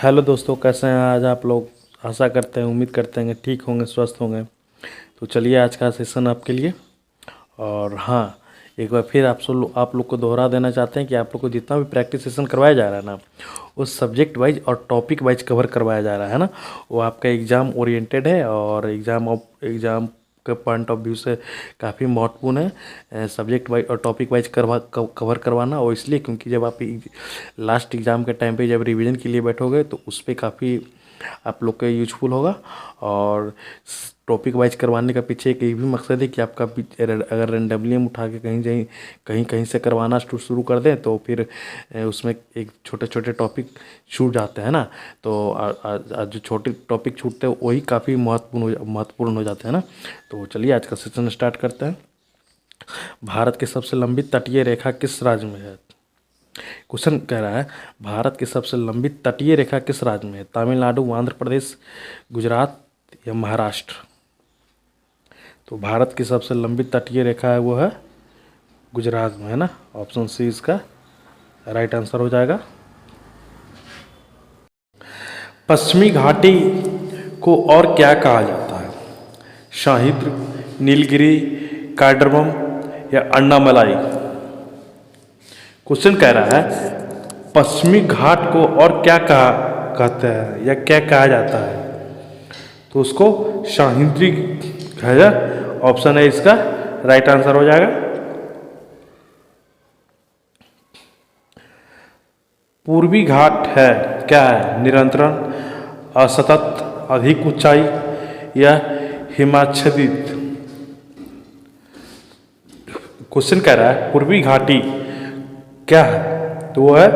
Hello दोस्तों, कैसे हैं आज आप लोग। आशा करते हैं, उम्मीद करते हैं कि ठीक होंगे, स्वस्थ होंगे। तो चलिए आज का सेशन आपके लिए। और हाँ, एक बार फिर आप लोग को दोहरा देना चाहते हैं कि आप लोग को जितना भी प्रैक्टिस सेशन करवाया जा रहा है ना, उस सब्जेक्ट वाइज और टॉपिक वाइज कवर करवाया जा रहा है ना। वो आपका एग्ज़ाम ओरिएंटेड है और एग्ज़ाम के पॉइंट ऑफ व्यू से काफ़ी महत्वपूर्ण है सब्जेक्ट वाइज और टॉपिक वाइज कवर करवाना। और इसलिए क्योंकि जब आप लास्ट एग्ज़ाम के टाइम पे जब रिवीजन के लिए बैठोगे तो उस पर काफ़ी आप लोग के यूजफुल होगा। और टॉपिक वाइज करवाने का पीछे एक ये भी मकसद है कि आपका अगर रेंडमली हम उठा के कहीं कहीं से करवाना शुरू कर दें तो फिर उसमें एक छोटे छोटे टॉपिक छूट जाते हैं ना। तो जो छोटे टॉपिक छूटते हैं वही काफ़ी महत्वपूर्ण हो जाते हैं ना। तो चलिए आज का सेशन स्टार्ट करते हैं। भारत की सबसे लंबी तटीय रेखा किस राज्य में है। क्वेश्चन कह रहा है भारत की सबसे लंबी तटीय रेखा किस राज्य में है। तमिलनाडु, आंध्र प्रदेश, गुजरात या महाराष्ट्र। तो भारत की सबसे लंबी तटीय रेखा है वो है गुजरात में, है ना। ऑप्शन सी इसका राइट आंसर हो जाएगा। पश्चिमी घाटी को और क्या कहा जाता है। शाहिद, नीलगिरी, कार्डमम या अन्नामलाई। क्वेश्चन कह रहा है पश्चिमी घाट को और क्या कहते हैं या क्या कहा जाता है। तो उसको शाहिद्री कहा जाए। ऑप्शन है इसका राइट आंसर हो जाएगा। पूर्वी घाट है क्या है। निरंतरण, असतत, अधिक ऊंचाई या हिमाच्छादित। क्वेश्चन कह रहा है पूर्वी घाटी क्या है, तो वो है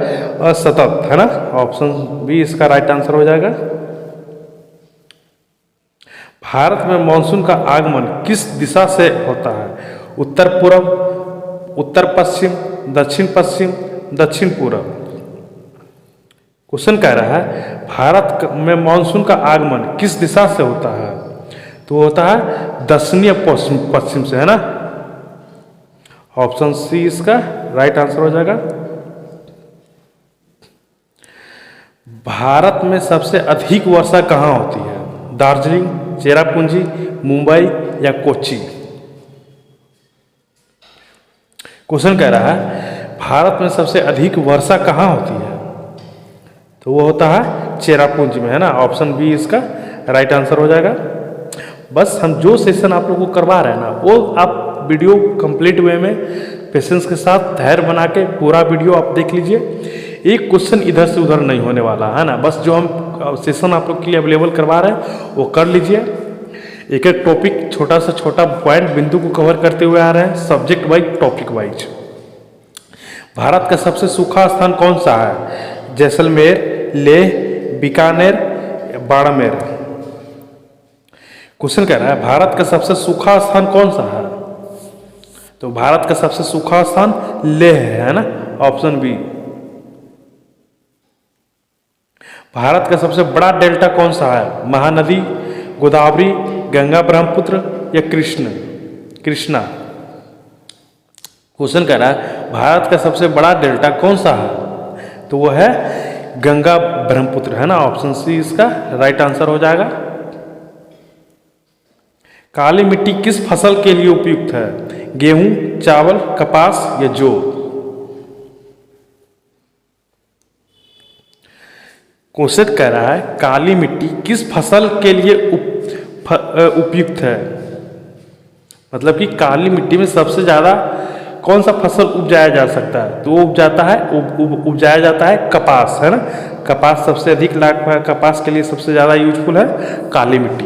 असतत, है ना। ऑप्शन बी इसका राइट आंसर हो जाएगा। भारत में मानसून का आगमन किस दिशा से होता है। उत्तर पूर्व, उत्तर पश्चिम, दक्षिण पश्चिम, दक्षिण पूर्व। क्वेश्चन कह रहा है भारत में मानसून का आगमन किस दिशा से होता है। तो होता है दक्षिणीय पश्चिम से, है ना। ऑप्शन सी इसका राइट आंसर हो जाएगा। भारत में सबसे अधिक वर्षा कहाँ होती है। दार्जिलिंग, चेरापूंजी, मुंबई या कोच्चि। क्वेश्चन कह रहा है भारत में सबसे अधिक वर्षा कहाँ होती है। तो वो होता है चेरापूंजी में, है ना। ऑप्शन बी इसका राइट आंसर हो जाएगा। बस हम जो सेशन आप लोगों को करवा रहे हैं ना, वो आप वीडियो कंप्लीट वे में पेशेंस के साथ धैर्य बना के पूरा वीडियो आप देख लीजिए। एक क्वेश्चन इधर से उधर नहीं होने वाला, है ना। बस जो हम सेशन आप लोग के लिए अवेलेबल करवा रहे हैं वो कर लीजिए। एक एक टॉपिक, छोटा से छोटा पॉइंट बिंदु को कवर करते हुए आ रहे हैं, subject wise, topic wise. Bharat का सबसे सूखा स्थान कौन सा है। जैसलमेर, लेह, बीकानेर, बाड़मेर। क्वेश्चन कह रहा है भारत का सबसे सूखा स्थान कौन सा है। तो भारत का सबसे सूखा स्थान लेह है ना। Option B. भारत का सबसे बड़ा डेल्टा कौन सा है। महानदी, गोदावरी, गंगा ब्रह्मपुत्र या कृष्णा। क्वेश्चन कह रहा है भारत का सबसे बड़ा डेल्टा कौन सा है। तो वो है गंगा ब्रह्मपुत्र, है ना। ऑप्शन सी इसका राइट आंसर हो जाएगा। काली मिट्टी किस फसल के लिए उपयुक्त है। गेहूं, चावल, कपास या जौ। क्वेश्चन कह रहा है काली मिट्टी किस फसल के लिए उपयुक्त है। मतलब कि काली मिट्टी में सबसे ज़्यादा कौन सा फसल उपजाया जा सकता है। तो वो उपजाया जाता है कपास, है ना। कपास सबसे अधिक लाभ, कपास के लिए सबसे ज़्यादा यूजफुल है काली मिट्टी।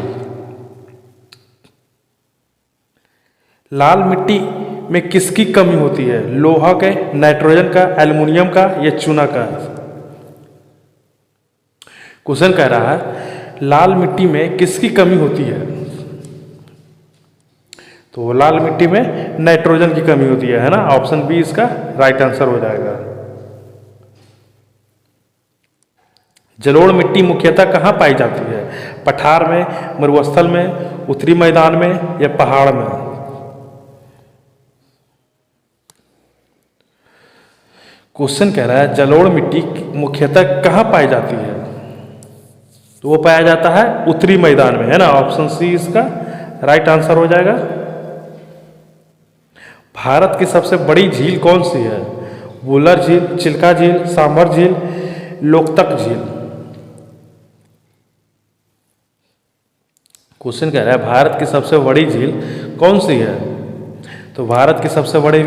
लाल मिट्टी में किसकी कमी होती है। लोहा के, नाइट्रोजन का, एल्युमिनियम का या चूना का। क्वेश्चन कह रहा है लाल मिट्टी में किसकी कमी होती है। तो लाल मिट्टी में नाइट्रोजन की कमी होती है ना। ऑप्शन बी इसका राइट आंसर हो जाएगा। जलोढ़ मिट्टी मुख्यतः कहाँ पाई जाती है। पठार में, मरुस्थल में, उत्तरी मैदान में या पहाड़ में। क्वेश्चन कह रहा है जलोढ़ मिट्टी मुख्यतः कहाँ पाई जाती है। तो वो पाया जाता है उत्तरी मैदान में, है ना। ऑप्शन सी इसका राइट आंसर हो जाएगा। भारत की सबसे बड़ी झील कौन सी है? वुलर झील, चिल्का झील, सांभर झील, लोकतक झील। क्वेश्चन कह रहा है भारत की सबसे बड़ी झील कौन सी है? तो भारत की सबसे बड़ी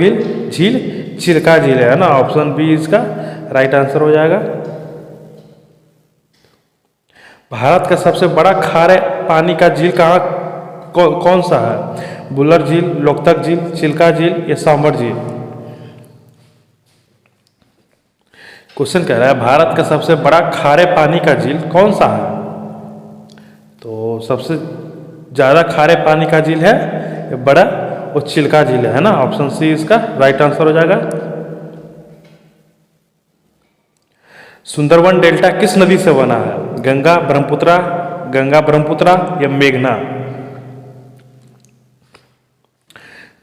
झील चिल्का झील है ना। ऑप्शन बी इसका राइट आंसर हो जाएगा। भारत का सबसे बड़ा खारे पानी का झील कौन सा है? वुलर झील, लोकतक झील, चिल्का झील या सांभर झील। क्वेश्चन कह रहा है भारत का सबसे बड़ा खारे पानी का झील कौन सा है? तो सबसे ज़्यादा खारे पानी का झील है ये बड़ा वो चिल्का झील है ना। ऑप्शन सी इसका राइट आंसर हो जाएगा। सुंदरवन डेल्टा किस नदी से बना है? गंगा ब्रह्मपुत्रा या मेघना।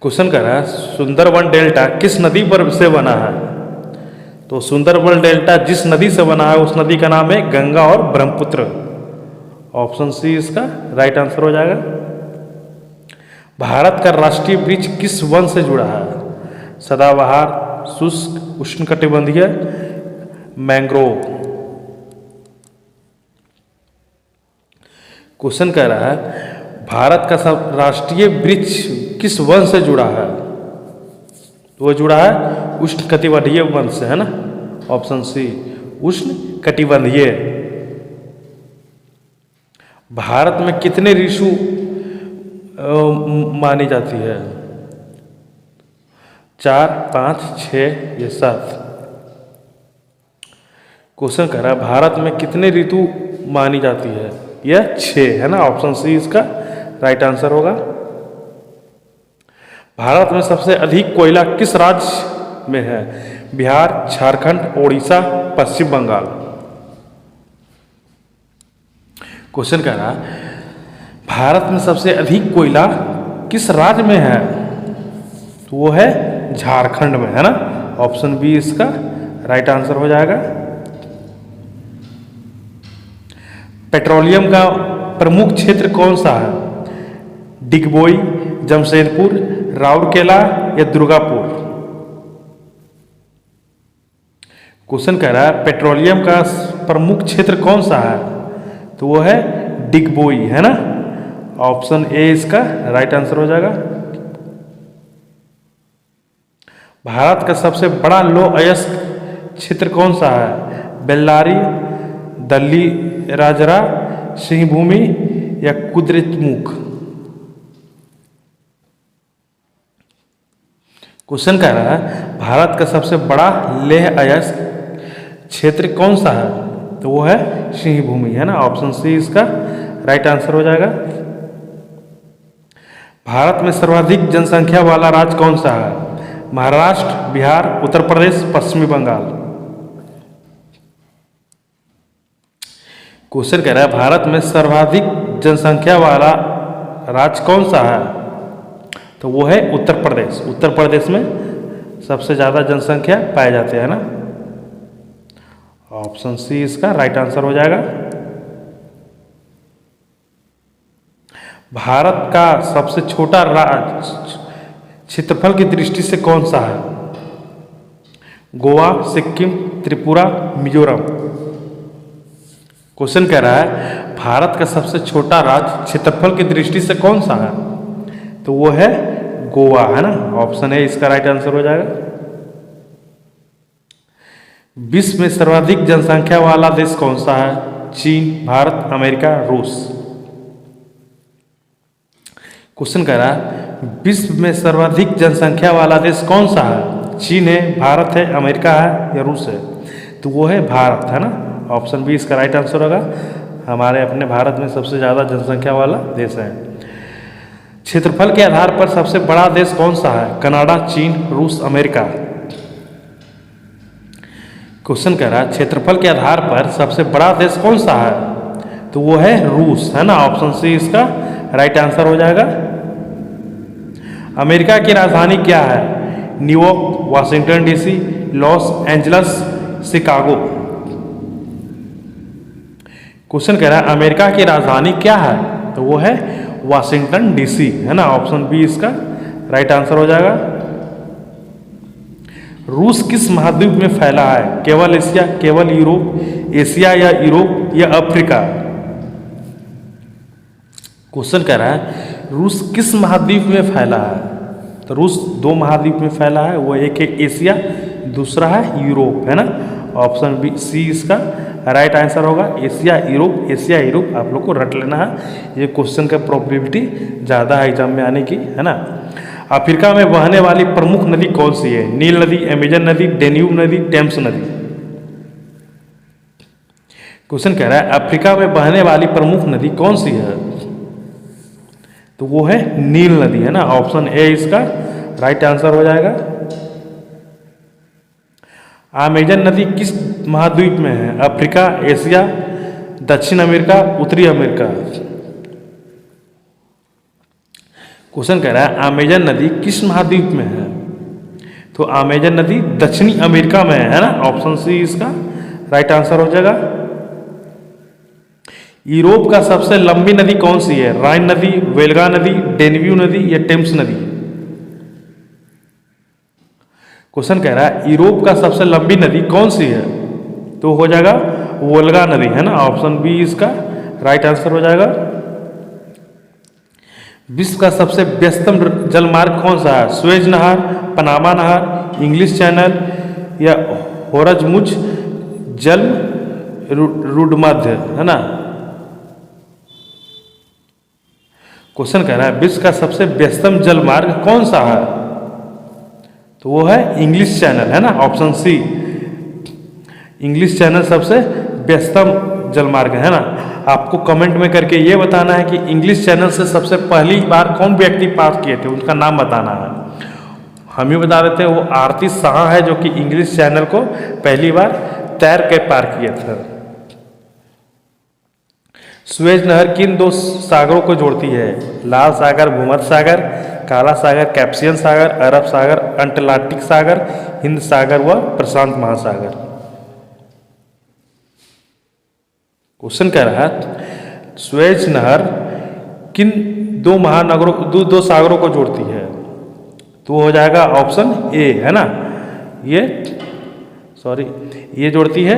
क्वेश्चन कर रहा है सुंदरवन डेल्टा किस नदी पर से बना है? तो सुंदरवन डेल्टा जिस नदी से बना है उस नदी का नाम है गंगा और ब्रह्मपुत्र। ऑप्शन सी इसका राइट आंसर हो जाएगा। भारत का राष्ट्रीय वृक्ष किस वन से जुड़ा है? सदाबहार, शुष्क, उष्णकटिबंधीय, मैंग्रोव। क्वेश्चन कह रहा है भारत का सब राष्ट्रीय वृक्ष किस वन से जुड़ा है? तो वो जुड़ा है उष्णकटिबंधीय वन से, है ना। ऑप्शन सी उष्णकटिबंधीय। भारत में कितने ऋतु मानी जाती है? 4, 5, 6 या 7। क्वेश्चन कह रहा है भारत में कितने ऋतु मानी जाती है? यह 6, है ना। ऑप्शन सी इसका राइट आंसर होगा। भारत में सबसे अधिक कोयला किस राज्य में है? बिहार, झारखंड, ओडिशा, पश्चिम बंगाल। क्वेश्चन कह रहा है भारत में सबसे अधिक कोयला किस राज्य में है? तो वो है झारखंड में, है ना। ऑप्शन बी इसका राइट आंसर हो जाएगा। पेट्रोलियम का प्रमुख क्षेत्र कौन सा है? डिगबोई, जमशेदपुर, राउरकेला या दुर्गापुर। क्वेश्चन कह रहा है पेट्रोलियम का प्रमुख क्षेत्र कौन सा है? तो वो है डिगबोई, है ना। ऑप्शन ए इसका राइट आंसर हो जाएगा। भारत का सबसे बड़ा लौह अयस्क क्षेत्र कौन सा है? बेल्लारी, दल्ली राजरा, सिंहभूमि या कुद्रेमुख। क्वेश्चन कह रहा है भारत का सबसे बड़ा लौह अयस्क क्षेत्र कौन सा है? तो वो है सिंहभूमि, है ना। ऑप्शन सी इसका राइट आंसर हो जाएगा। भारत में सर्वाधिक जनसंख्या वाला राज्य कौन सा है? महाराष्ट्र, बिहार, उत्तर प्रदेश, पश्चिमी बंगाल। क्वेश्चन कह रहा है भारत में सर्वाधिक जनसंख्या वाला राज्य कौन सा है? तो वो है उत्तर प्रदेश। उत्तर प्रदेश में सबसे ज़्यादा जनसंख्या पाए जाते हैं ना। ऑप्शन सी इसका राइट आंसर हो जाएगा। भारत का सबसे छोटा राज्य क्षेत्रफल की दृष्टि से कौन सा है? गोवा, सिक्किम, त्रिपुरा, मिजोरम। क्वेश्चन कह रहा है भारत का सबसे छोटा राज्य क्षेत्रफल की दृष्टि से कौन सा है? तो वो है गोवा, है ना। ऑप्शन ए इसका राइट आंसर हो जाएगा। विश्व में सर्वाधिक जनसंख्या वाला देश कौन सा है? चीन, भारत, अमेरिका, रूस। क्वेश्चन कह रहा है विश्व में सर्वाधिक जनसंख्या वाला देश कौन सा है? चीन है, भारत है, अमेरिका है या रूस है? तो वो है भारत, है ना। ऑप्शन बी इसका राइट आंसर होगा। हमारे अपने भारत में सबसे ज़्यादा जनसंख्या वाला देश है। क्षेत्रफल के आधार पर सबसे बड़ा देश कौन सा है? कनाडा, चीन, रूस, अमेरिका। क्वेश्चन कह रहा है क्षेत्रफल के आधार पर सबसे बड़ा देश कौन सा है? तो वो है रूस, है ना। ऑप्शन सी इसका राइट आंसर हो जाएगा। अमेरिका की राजधानी क्या है? New York, Washington DC, Los Angeles, Chicago. Question कह रहा है अमेरिका की राजधानी क्या है, तो वो है वाशिंगटन डीसी, है ना। ऑप्शन बी इसका राइट आंसर हो जाएगा। रूस किस महाद्वीप में फैला है, केवल एशिया, केवल यूरोप, एशिया या यूरोप या अफ्रीका। क्वेश्चन कह रहा है रूस किस महाद्वीप में फैला है, तो रूस दो महाद्वीप में फैला है, वो एक है एशिया, दूसरा है यूरोप, है ना। ऑप्शन बी सी इसका राइट आंसर होगा, एशिया यूरोप, एशिया यूरोप आप लोग को रट लेना है, ये क्वेश्चन का प्रोबेबिलिटी ज़्यादा है एग्जाम में आने की, है ना। अफ्रीका में बहने वाली प्रमुख नदी कौन सी है, नील नदी, अमेजन नदी, डेन्यूब नदी, टेम्स नदी। क्वेश्चन कह रहा है अफ्रीका में बहने वाली प्रमुख नदी कौन सी है, तो वो है नील नदी, है ना। ऑप्शन ए इसका राइट आंसर हो जाएगा। अमेजन नदी किस महाद्वीप में है, अफ्रीका, एशिया, दक्षिण अमेरिका, उत्तरी अमेरिका। क्वेश्चन कह रहा है अमेजन नदी किस महाद्वीप में है, तो अमेजन नदी दक्षिणी अमेरिका में है ना। ऑप्शन सी इसका राइट आंसर हो जाएगा। यूरोप का सबसे लंबी नदी कौन सी है, राइन नदी, वेल्गा नदी, डेन्यूब नदी या टेम्स नदी। क्वेश्चन कह रहा है यूरोप का सबसे लंबी नदी कौन सी है, तो हो जाएगा वोल्गा नदी, है ना। ऑप्शन बी इसका राइट आंसर हो जाएगा। विश्व का सबसे व्यस्तम जलमार्ग कौन सा है, स्वेज नहर, पनामा नहर, इंग्लिश चैनल या होरजमुज जल रुडमध्य, है ना। क्वेश्चन कह रहा है विश्व का सबसे व्यस्तम जलमार्ग कौन सा है, तो वो है इंग्लिश चैनल, है ना। ऑप्शन सी इंग्लिश चैनल सबसे व्यस्तम जलमार्ग है ना। आपको कमेंट में करके ये बताना है कि इंग्लिश चैनल से सबसे पहली बार कौन व्यक्ति पास किए थे, उनका नाम बताना है। हम ही बता देते हैं वो आरती शाह है जो कि इंग्लिश चैनल को पहली बार तैर के पार किए थे। स्वेज नहर किन दो सागरों को जोड़ती है, लाल सागर, भूमध्य सागर, काला सागर, कैस्पियन सागर, अरब सागर, अटलांटिक सागर, हिंद सागर व प्रशांत महासागर। क्वेश्चन कह रहा है स्वेज नहर किन दो महानगरों दो सागरों को जोड़ती है, तो हो जाएगा ऑप्शन ए, है ना। ये जोड़ती है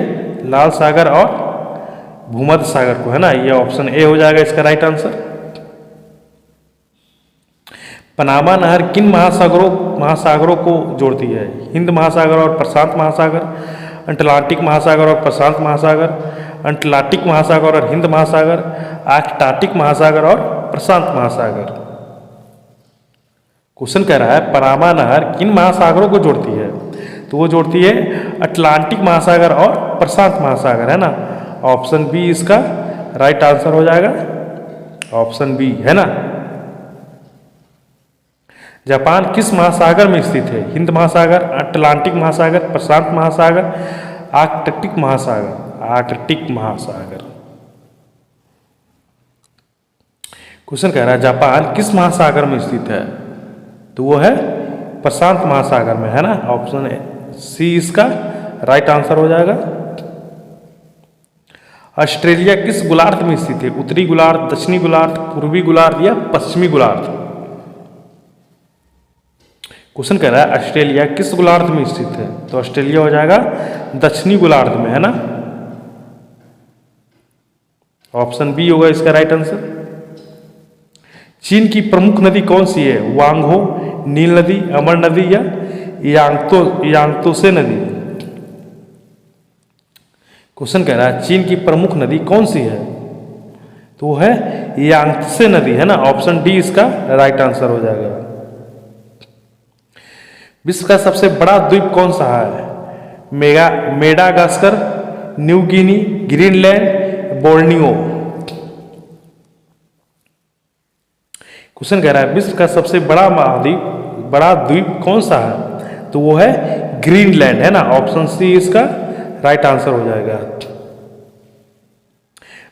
लाल सागर और भूमध्य सागर को, है ना। ये ऑप्शन ए हो जाएगा इसका राइट आंसर। पनामा नहर किन महासागरों को जोड़ती है, हिंद महासागर और प्रशांत महासागर, अटलांटिक महासागर और प्रशांत महासागर, अटलांटिक महासागर और हिंद महासागर, आर्कटाटिक महासागर और प्रशांत महासागर। क्वेश्चन कह रहा है पनामा नहर किन महासागरों को जोड़ती है, तो वो जोड़ती है अटलांटिक महासागर और प्रशांत महासागर, है ना। ऑप्शन बी इसका राइट आंसर हो जाएगा, ऑप्शन बी, है ना। जापान किस महासागर में स्थित है, हिंद महासागर, अटलांटिक महासागर, प्रशांत महासागर, आर्कटिक महासागर। आर्कटिक महासागर। क्वेश्चन कह रहा है जापान किस महासागर में स्थित है, तो वो है प्रशांत महासागर में, है ना। ऑप्शन सी इसका राइट आंसर हो जाएगा। ऑस्ट्रेलिया किस गोलार्ध में स्थित है, उत्तरी गोलार्ध, दक्षिणी गोलार्ध, पूर्वी गोलार्ध या पश्चिमी गोलार्ध। क्वेश्चन कह रहा है ऑस्ट्रेलिया किस गोलार्ध में स्थित है, तो ऑस्ट्रेलिया हो जाएगा दक्षिणी गोलार्ध में, है ना। ऑप्शन बी होगा इसका राइट आंसर। चीन की प्रमुख नदी कौन सी है, वांगहो, नील नदी, अमर नदी या यांगत्से नदी। क्वेश्चन कह रहा है चीन की प्रमुख नदी कौन सी है, तो वो है यांगत्से नदी, है ना। ऑप्शन डी इसका राइट आंसर हो जाएगा। विश्व का सबसे बड़ा द्वीप कौन सा है, Madagascar, New Guinea, Greenland, Borneo. Question कह रहा है विश्व का सबसे बड़ा द्वीप कौन सा है, तो वो है ग्रीनलैंड, है ना। ऑप्शन सी इसका राइट आंसर हो जाएगा।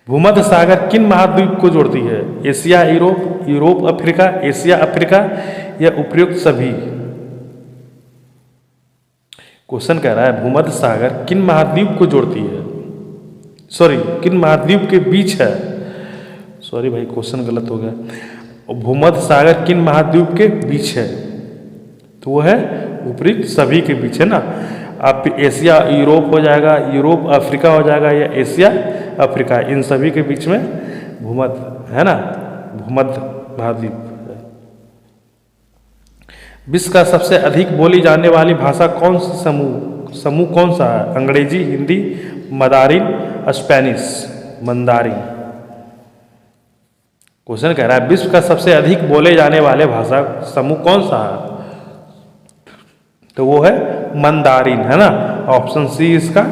भूमध्य सागर किन महाद्वीप को जोड़ती है, Asia Europe, Europe Africa, Asia Africa या उपयुक्त सभी। क्वेश्चन कह रहा है भूमध्य सागर किन महाद्वीप को जोड़ती है, सॉरी किन महाद्वीप के बीच है, सॉरी भाई क्वेश्चन गलत हो गया, भूमध्य सागर किन महाद्वीप के बीच है, तो वो है ऊपरी सभी के बीच है ना। आप एशिया यूरोप हो जाएगा, यूरोप अफ्रीका हो जाएगा, या एशिया अफ्रीका, इन सभी के बीच में भूमध्य है ना, भूमध्य महाद्वीप। विश्व का सबसे अधिक बोली जाने वाली भाषा कौन सी समूह कौन सा है, अंग्रेजी, हिंदी, मदारिन, स्पेनिश, मंदारिन। क्वेश्चन कह रहा है विश्व का सबसे अधिक बोले जाने वाले भाषा समूह कौन सा है, तो वो है मंदारिन है ना। ऑप्शन सी इसका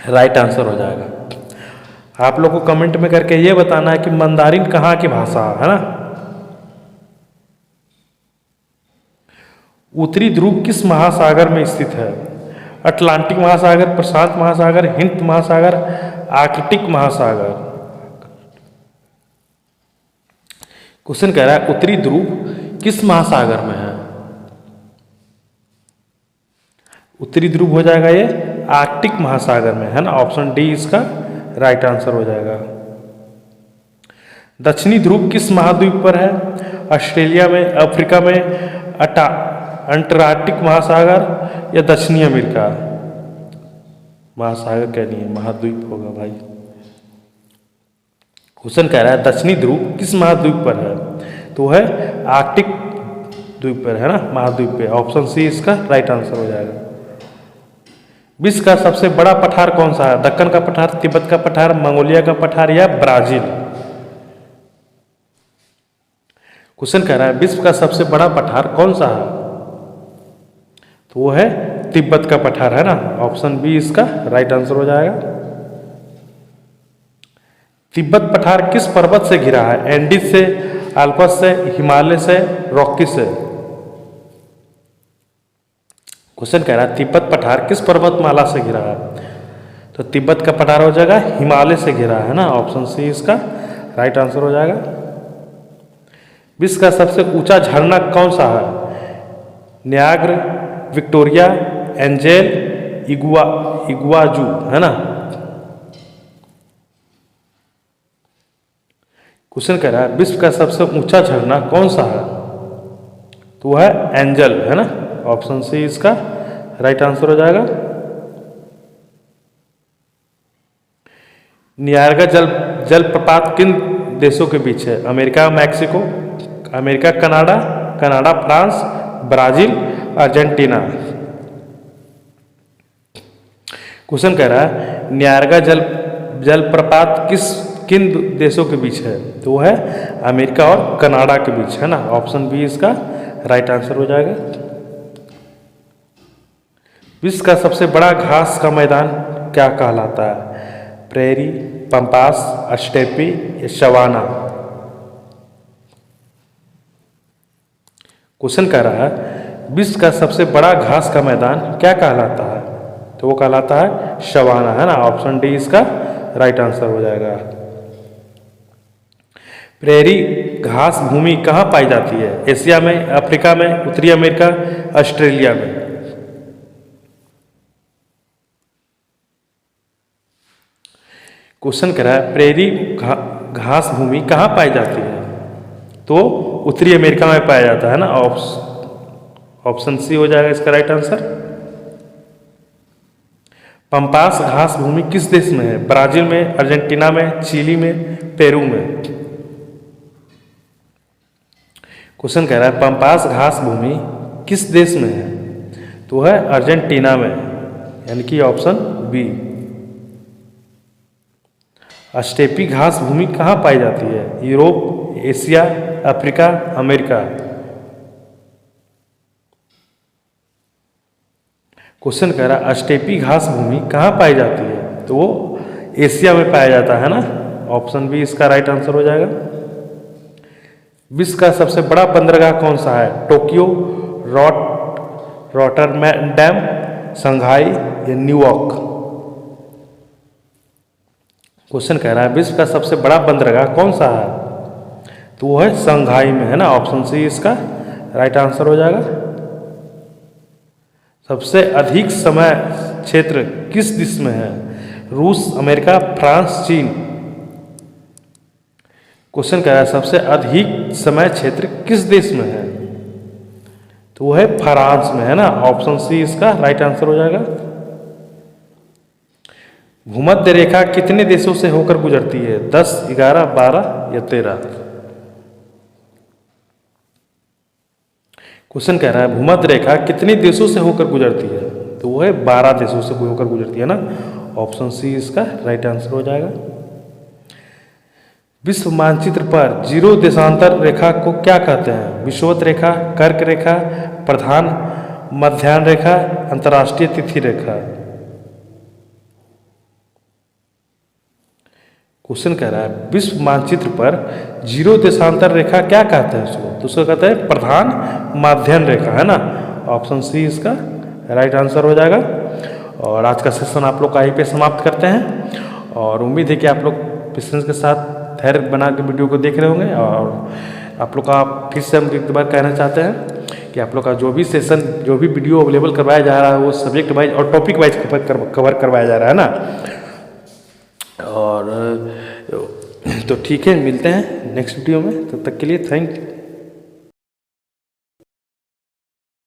राइट आंसर हो जाएगा। आप लोग को कमेंट में करके ये बताना है कि मंदारिन कहाँ की भाषा है ना। उत्तरी ध्रुव किस महासागर में स्थित है, अटलांटिक महासागर, प्रशांत महासागर, हिंद महासागर, आर्कटिक महासागर। क्वेश्चन कह रहा है उत्तरी ध्रुव किस महासागर में है, उत्तरी ध्रुव हो जाएगा ये आर्कटिक महासागर में है ना। ऑप्शन डी इसका राइट आंसर हो जाएगा। दक्षिणी ध्रुव किस महाद्वीप पर है, ऑस्ट्रेलिया में, अफ्रीका में, अंटार्कटिक महासागर, या दक्षिणी अमेरिका। महासागर कह नहीं है, महाद्वीप होगा भाई। क्वेश्चन कह रहा है दक्षिणी ध्रुव किस महाद्वीप पर है, तो है आर्कटिक द्वीप पर है ना, महाद्वीप पे। ऑप्शन सी इसका राइट आंसर हो जाएगा। विश्व का सबसे बड़ा पठार कौन सा है, दक्कन का पठार, तिब्बत का पठार, मंगोलिया का पठार, या ब्राजील। क्वेश्चन कह रहा है विश्व का सबसे बड़ा पठार कौन सा है, तो वो है तिब्बत का पठार है ना। ऑप्शन बी इसका राइट आंसर हो जाएगा। तिब्बत पठार किस पर्वत से घिरा है, एंडीज से, अल्पस से, हिमालय से, रॉकी से। क्वेश्चन कह रहा है तिब्बत पठार किस पर्वतमाला से घिरा है, तो तिब्बत का पठार हो जाएगा हिमालय से घिरा है ना। ऑप्शन सी इसका राइट आंसर हो जाएगा। विश्व का सबसे ऊंचा झरना कौन सा है, न्याग्रा, विक्टोरिया, एंजेल, इग्वाजू है ना। क्वेश्चन कह रहा है विश्व का सबसे ऊंचा झरना कौन सा है, तो वह है एंजल है ना। ऑप्शन सी इसका राइट आंसर हो जाएगा। नियाग्रा जलप्रपात किन देशों के बीच है, America, Mexico, America, Canada, France, Brazil, Argentina. Question कह रहा है नियाग्रा जलप्रपात किन देशों के बीच है, तो वो है अमेरिका और कनाडा के बीच है ना। ऑप्शन बी इसका राइट आंसर हो जाएगा। विश्व का सबसे बड़ा घास का मैदान क्या कहलाता है, प्रेरी, पंपास, स्टेपी, या सवाना। क्वेश्चन कह रहा है विश्व का सबसे बड़ा घास का मैदान क्या कहलाता है, तो वो कहलाता है सवाना है ना। ऑप्शन डी इसका राइट आंसर हो जाएगा। प्रेरी घास भूमि कहाँ पाई जाती है, एशिया में, अफ्रीका में, उत्तरी अमेरिका, ऑस्ट्रेलिया में। क्वेश्चन कह रहा है प्रेरी घास भूमि कहाँ पाई जाती है, तो उत्तरी अमेरिका में पाया जाता है ना। ऑप्शन सी हो जाएगा इसका राइट आंसर। पंपास घास भूमि किस देश में है, ब्राजील में, अर्जेंटीना में, चिली में, पेरू में। क्वेश्चन कह रहा है पंपास घास भूमि किस देश में है, तो है अर्जेंटीना में, यानी कि ऑप्शन बी। स्टेपी घास भूमि कहाँ पाई जाती है, Europe, Asia, Africa, America. Question कह रहा है स्टेपी घास भूमि कहाँ पाई जाती है, तो वो एशिया में पाया जाता है ना। ऑप्शन बी इसका राइट आंसर हो जाएगा। विश्व का सबसे बड़ा बंदरगाह कौन सा है, टोक्यो, रॉटरडैम, शंघाई, या न्यूयॉर्क। क्वेश्चन कह रहा है विश्व का सबसे बड़ा बंदरगाह कौन सा है, तो वो है शंघाई में है ना। ऑप्शन सी इसका राइट आंसर हो जाएगा। सबसे अधिक समय क्षेत्र किस देश में है, रूस, अमेरिका, फ्रांस, चीन। क्वेश्चन कह रहा है सबसे अधिक समय क्षेत्र किस देश में है? तो वो है फ्रांस में, है ना। ऑप्शन सी इसका राइट आंसर हो जाएगा। भूमध्य रेखा कितने देशों से होकर गुजरती है? 10, 11, 12 या 13? क्वेश्चन कह रहा है भूमध्य रेखा कितने देशों से होकर गुजरती है? तो वो है 12 देशों से होकर गुजरती है ना। ऑप्शन सी इसका राइट आंसर हो जाएगा। विश्व मानचित्र पर जीरो देशांतर रेखा को क्या कहते हैं? विषुवत रेखा, कर्क रेखा, प्रधान मध्याह्न रेखा, अंतर्राष्ट्रीय तिथि रेखा। क्वेश्चन कह रहा है विश्व मानचित्र पर जीरो देशांतर रेखा क्या कहते हैं उसको? तो उसको कहते हैं प्रधान मध्याह्न रेखा, है ना। ऑप्शन सी इसका राइट आंसर हो जाएगा। और आज का सेशन आप लोग का यहीं पे समाप्त करते हैं और उम्मीद है कि आप लोग पेशेंस के साथ धैर्य बना के वीडियो को देख रहे होंगे। और आप लोग का फिर से हम एक बार कहना चाहते हैं कि आप लोग का जो भी सेशन, जो भी वीडियो अवेलेबल करवाया जा रहा है वो सब्जेक्ट वाइज और टॉपिक वाइज कवर करवाया जा रहा है ना। और तो ठीक है, मिलते हैं नेक्स्ट वीडियो में। तब तक के लिए थैंक यू।